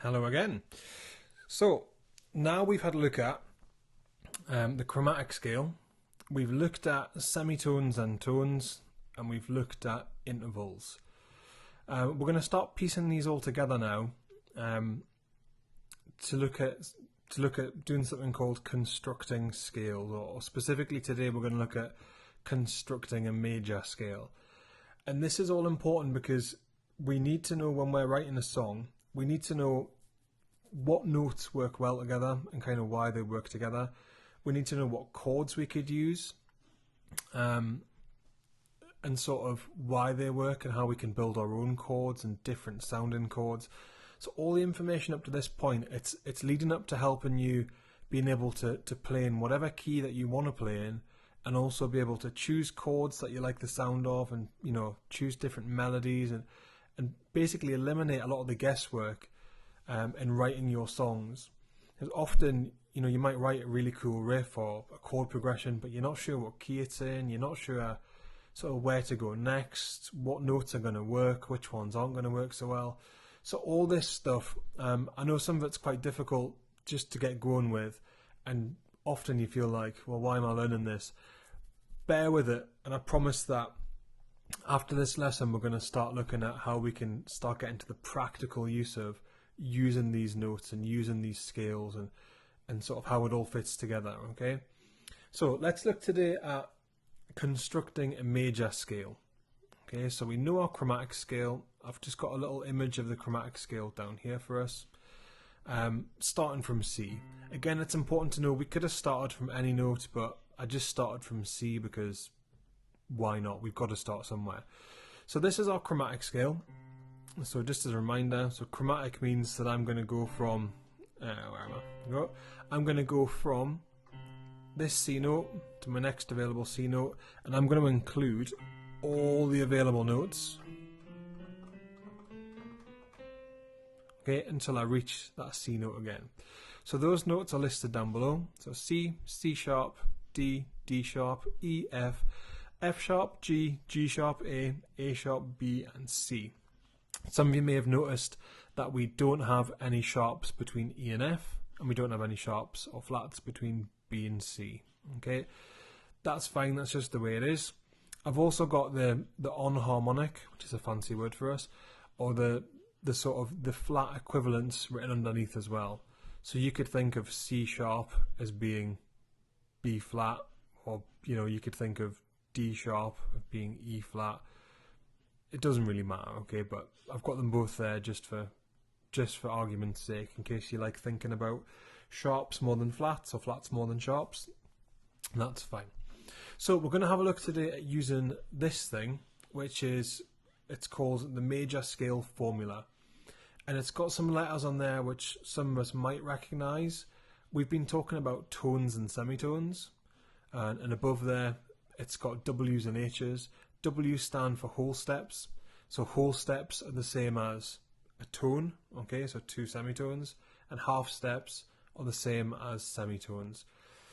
Hello again. So now we've had a look at the chromatic scale. We've looked at semitones and tones, and we've looked at intervals. We're going to start piecing these all together now to look at doing something called constructing scales, or specifically today we're going to look at constructing a major scale. And this is all important because we need to know when we're writing a song, we need to know what notes work well together and kind of why they work together. We need to know what chords we could use and sort of why they work and how we can build our own chords and different sounding chords. So all the information up to this point, it's leading up to helping you being able to play in whatever key that you want to play in, and also be able to choose chords that you like the sound of, and choose different melodies and basically eliminate a lot of the guesswork in writing your songs. Because often you might write a really cool riff or a chord progression, but you're not sure what key it's in, you're not sure sort of where to go next, what notes are going to work, which ones aren't going to work so well. So all this stuff, I know some of it's quite difficult just to get going with, and often you feel like, well, why am I learning this? Bear with it, and I promise that after this lesson we're going to start looking at how we can start getting to the practical use of using these notes and using these scales and sort of how it all fits together, okay? So let's look today at constructing a major scale. Okay, so we know our chromatic scale. I've just got a little image of the chromatic scale down here for us. Starting from C. Again, it's important to know we could have started from any note, but I just started from C because why not? We've got to start somewhere. So this is our chromatic scale. So just as a reminder, so chromatic means that I'm going to go from, where am I? I'm going to go from this C note to my next available C note, and I'm going to include all the available notes, okay, until I reach that C note again. So those notes are listed down below. So C, C sharp, D, D sharp, E, F, F sharp, G, G sharp, A sharp, B, and C. Some of you may have noticed that we don't have any sharps between E and F, and we don't have any sharps or flats between B and C. Okay, that's fine, that's just the way it is. I've also got the on harmonic, which is a fancy word for us, or the sort of the flat equivalents written underneath as well. So you could think of C sharp as being B flat, or you could think of D sharp as being E flat. It doesn't really matter, okay, but I've got them both there just for argument's sake, in case you like thinking about sharps more than flats or flats more than sharps. That's fine. So we're going to have a look today at using this thing, which is, it's called the major scale formula. And it's got some letters on there which some of us might recognise. We've been talking about tones and semitones. And above there, it's got W's and H's. W stand for whole steps. So whole steps are the same as a tone, okay, so two semitones. And half steps are the same as semitones.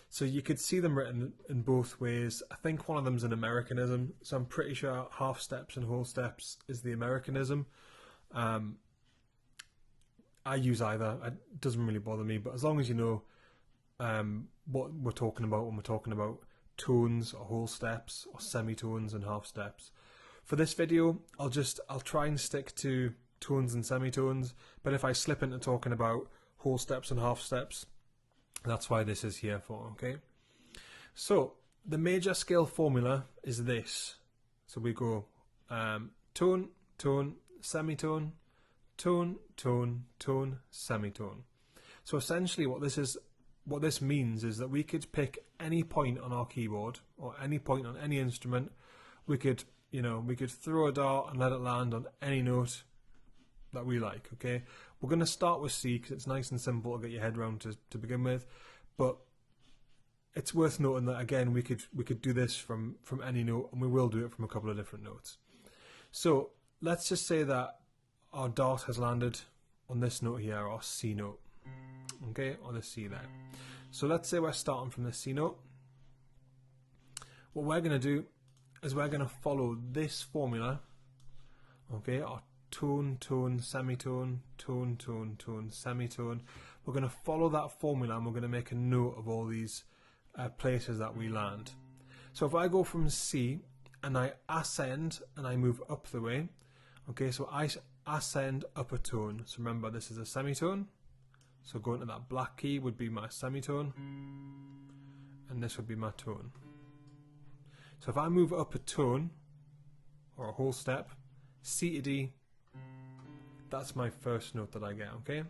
So you could see them written in both ways. I think one of them's an Americanism, so I'm pretty sure half steps and whole steps is the Americanism. I use either. It doesn't really bother me, but as long as you know what we're talking about when we're talking about tones or whole steps or semitones and half steps. For this video, I'll try and stick to tones and semitones, but if I slip into talking about whole steps and half steps, that's why this is here for, okay? So the major scale formula is this. So we go tone, tone, semitone, tone, tone, tone, semitone. So essentially what this means is that we could pick any point on our keyboard or any point on any instrument. We could throw a dart and let it land on any note that we like, okay? We're going to start with C because it's nice and simple to get your head around to begin with, but it's worth noting that again we could do this from any note, and we will do it from a couple of different notes. So let's just say that our dart has landed on this note here, our C note, okay, or the C there. So let's say we're starting from the C note. What we're going to do is we're going to follow this formula, okay, our tone, tone, semitone, tone, tone, tone, semitone. We're going to follow that formula and we're going to make a note of all these places that we land. So if I go from C and I ascend and I move up the way, okay, so I ascend up a tone. So remember, this is a semitone. So going to that black key would be my semitone, and this would be my tone. So if I move up a tone, or a whole step, C to D, that's my first note that I get, okay?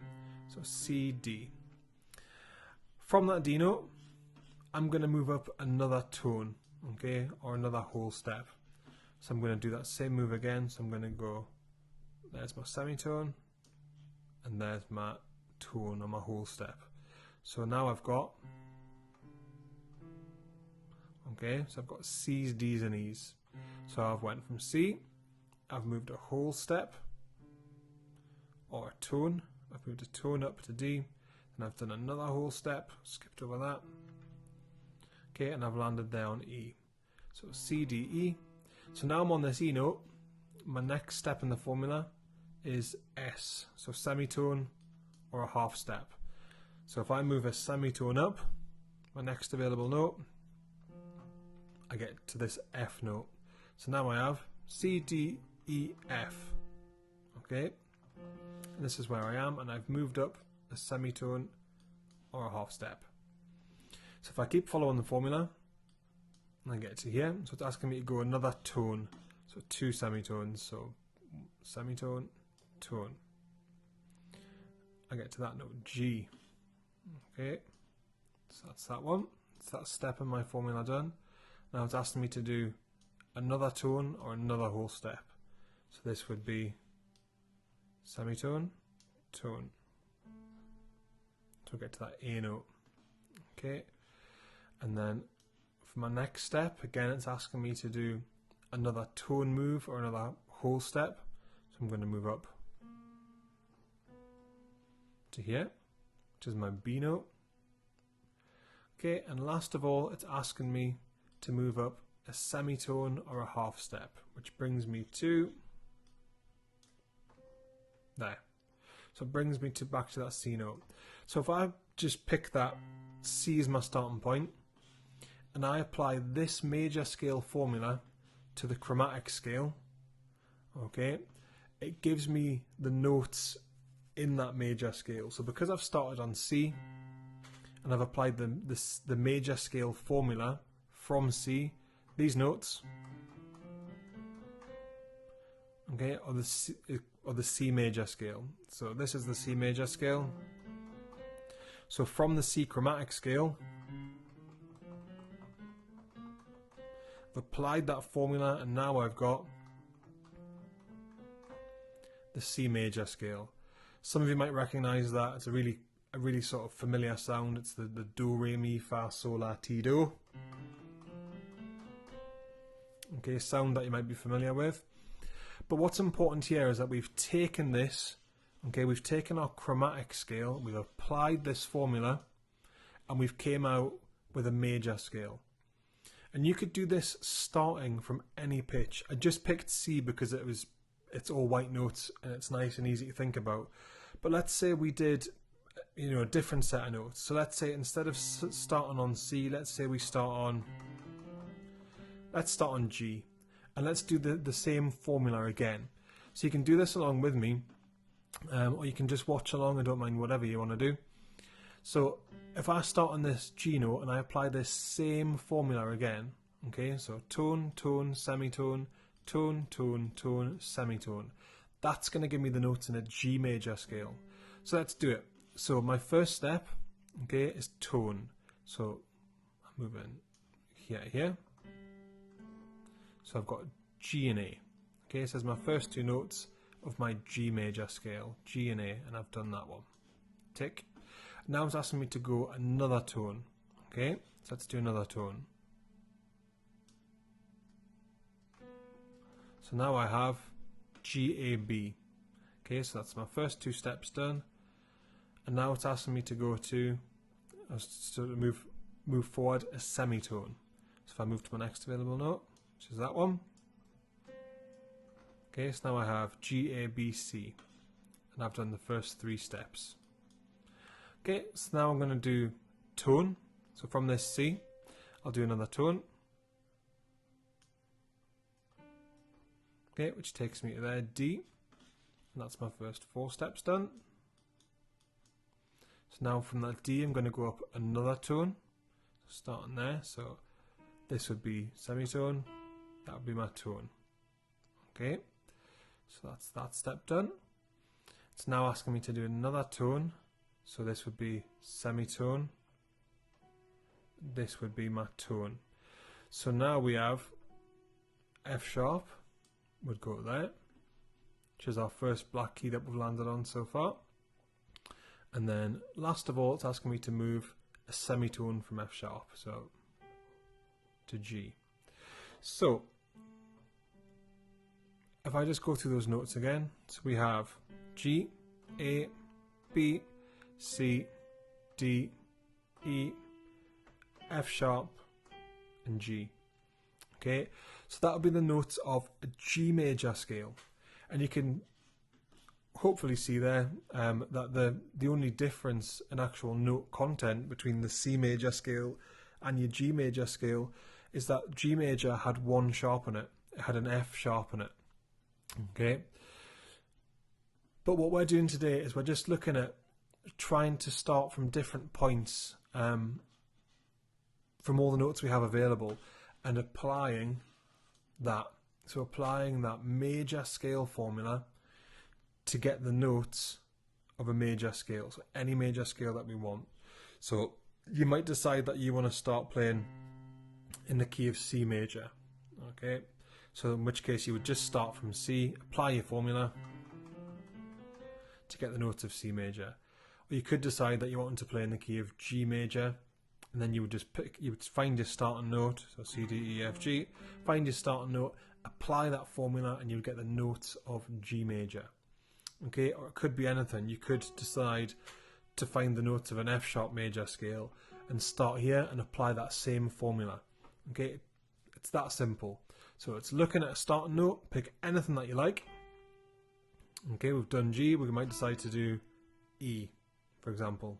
So C, D. From that D note, I'm going to move up another tone, okay, or another whole step. So I'm going to do that same move again. So I'm going to go, there's my semitone, and there's my tone on my whole step. So now I've got, okay, so I've got C's, D's, and E's. So I've went from C, I've moved a whole step, or a tone, I've moved a tone up to D, and I've done another whole step, skipped over that, okay, and I've landed there on E. So C, D, E. So now I'm on this E note. My next step in the formula is S, so semitone or a half step. So if I move a semitone up, my next available note, I get to this F note. So now I have C, D, E, F, okay, and this is where I am, and I've moved up a semitone or a half step. So if I keep following the formula, and I get to here, so it's asking me to go another tone, so 2 semitones, so semitone, tone. I get to that note G, okay, so that's that one, so that step in my formula done. Now it's asking me to do another tone or another whole step. So this would be semitone, tone. So we'll get to that A note. Okay. And then for my next step, again it's asking me to do another tone move or another whole step. So I'm going to move up to here, which is my B note. Okay, and last of all, it's asking me to move up a semitone or a half step, which brings me to there. So it brings me to back to that C note. So if I just pick that C as my starting point and I apply this major scale formula to the chromatic scale, okay, it gives me the notes in that major scale. So because I've started on C and I've applied the major scale formula from C, these notes, okay, are the C major scale. So this is the C major scale. So from the C chromatic scale, I've applied that formula, and now I've got the C major scale. Some of you might recognize that. It's a really sort of familiar sound. It's the do, re, mi, fa, sol, la, ti, do. Okay, sound that you might be familiar with. But what's important here is that we've taken this, okay, we've taken our chromatic scale, we've applied this formula, and we've came out with a major scale. And you could do this starting from any pitch. I just picked C because it's all white notes and it's nice and easy to think about. But let's say we did, you know, a different set of notes. So let's say instead of starting on C, let's say we start on G, and let's do the same formula again. So you can do this along with me, or you can just watch along. I don't mind, whatever you want to do. So if I start on this G note and I apply this same formula again, okay, so tone, tone, semitone, tone, tone, tone, semitone, that's going to give me the notes in a G major scale. So let's do it. So my first step, okay, is tone. So I'm moving here. So I've got G and A. Okay, so there's my first two notes of my G major scale, G and A, and I've done that one. Tick. Now it's asking me to go another tone. Okay, so let's do another tone. So now I have G, A, B. Okay, so that's my first two steps done. And now it's asking me to go to, move forward a semitone. So if I move to my next available note, which is that one. Okay, so now I have G, A, B, C, and I've done the first 3 steps. Okay, so now I'm going to do tone. So from this C, I'll do another tone. Okay, which takes me to there, D, and that's my first 4 steps done. So now from that D, I'm going to go up another tone, starting there. So this would be semitone, that would be my tone. Okay, so that's that step done. It's now asking me to do another tone, so this would be semitone, this would be my tone. So now we have F sharp would go there, which is our first black key that we've landed on so far. And then last of all, it's asking me to move a semitone from F sharp, so to G. So if I just go through those notes again, so we have G, A, B, C, D, E, F sharp, and G. Okay, so that would be the notes of a G major scale, and you can hopefully see there that the only difference in actual note content between the C major scale and your G major scale is that G major had 1 sharp on it, it had an F sharp on it. Okay, but what we're doing today is we're just looking at trying to start from different points from all the notes we have available and applying that. So applying that major scale formula to get the notes of a major scale, so any major scale that we want. So you might decide that you want to start playing in the key of C major. Okay, so in which case you would just start from C, apply your formula to get the notes of C major. Or you could decide that you wanted to play in the key of G major, and then you would just pick, you would find your starting note, so C, D, E, F, G, find your starting note, apply that formula, and you would get the notes of G major. Okay, or it could be anything. You could decide to find the notes of an F sharp major scale and start here and apply that same formula. Okay, it's that simple. So it's looking at a starting note, pick anything that you like. Okay, we've done G, we might decide to do E, for example.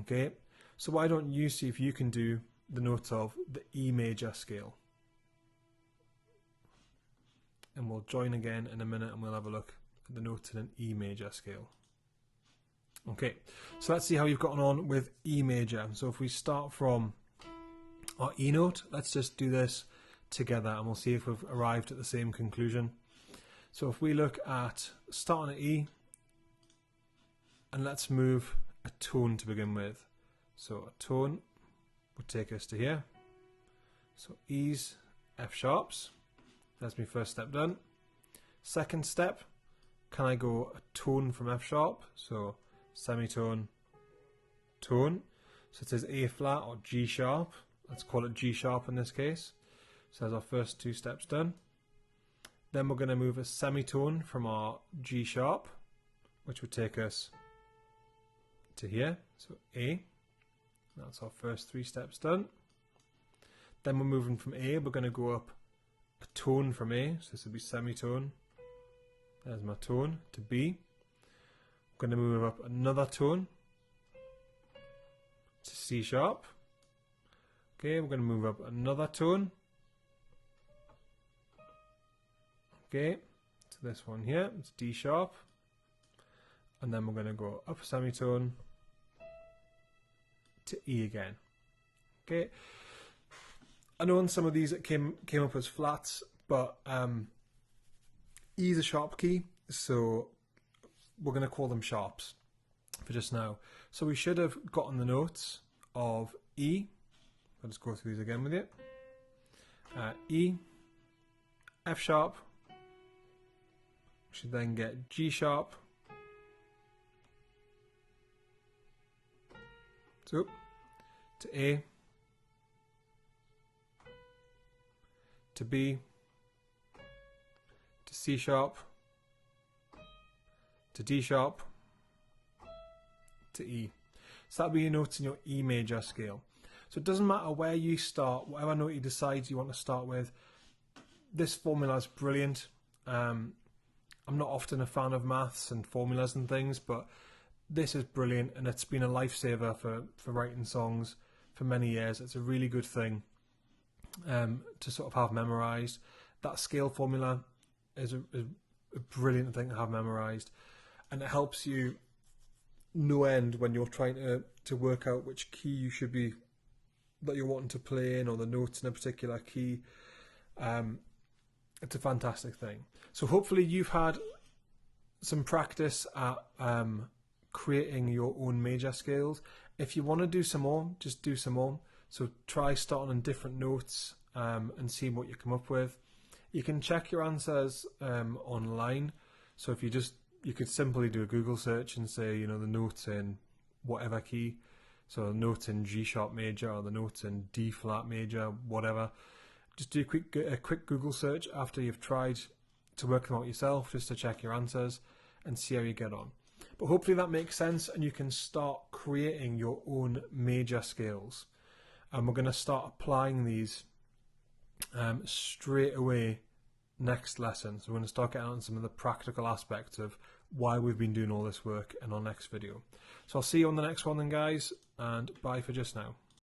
Okay, so why don't you see if you can do the notes of the E major scale? And we'll join again in a minute and we'll have a look at the notes in an E major scale. Okay, so let's see how you've gotten on with E major. So if we start from our E note, let's just do this together and we'll see if we've arrived at the same conclusion. So if we look at starting at E, and let's move a tone to begin with. So a tone would take us to here. So E's, F sharps. That's my first step done. Second step, can I go a tone from F sharp? So semitone, tone. So it says A flat or G sharp. Let's call it G sharp in this case. So that's our first 2 steps done. Then we're going to move a semitone from our G sharp, which would take us to here. So A. That's our first 3 steps done. Then we're moving from A, we're going to go up a tone from A. So this would be semitone. There's my tone to B. I'm going to move up another tone to C sharp. Okay, we're going to move up another tone. Okay, to this one here, it's D sharp. And then we're going to go up a semitone to E again. Okay, I know on some of these it came up as flats, but E is a sharp key, so we're going to call them sharps for just now. So we should have gotten the notes of E. I'll just go through these again with you. E, F sharp. We should then get G sharp. So to A, to B, to C sharp, to D sharp, to E. So that'll be your notes in your E major scale. So it doesn't matter where you start, whatever note you decide you want to start with, this formula is brilliant. I'm not often a fan of maths and formulas and things, but this is brilliant, and it's been a lifesaver for writing songs for many years. It's a really good thing to sort of have memorized. That scale formula is a brilliant thing to have memorized, and it helps you no end when you're trying to work out which key you should be, that you're wanting to play in, or the notes in a particular key. It's a fantastic thing. So hopefully you've had some practice at creating your own major scales. If you want to do some more, just do some more. So try starting on different notes and seeing what you come up with. You can check your answers online. So if you could simply do a Google search and say, the notes in whatever key. So the notes in G sharp major, or the notes in D flat major, whatever. Just do a quick Google search after you've tried to work them out yourself, just to check your answers and see how you get on. But hopefully that makes sense, and you can start creating your own major scales. And we're going to start applying these straight away next lesson. So we're going to start getting on some of the practical aspects of why we've been doing all this work in our next video. So I'll see you on the next one then, guys, and bye for just now.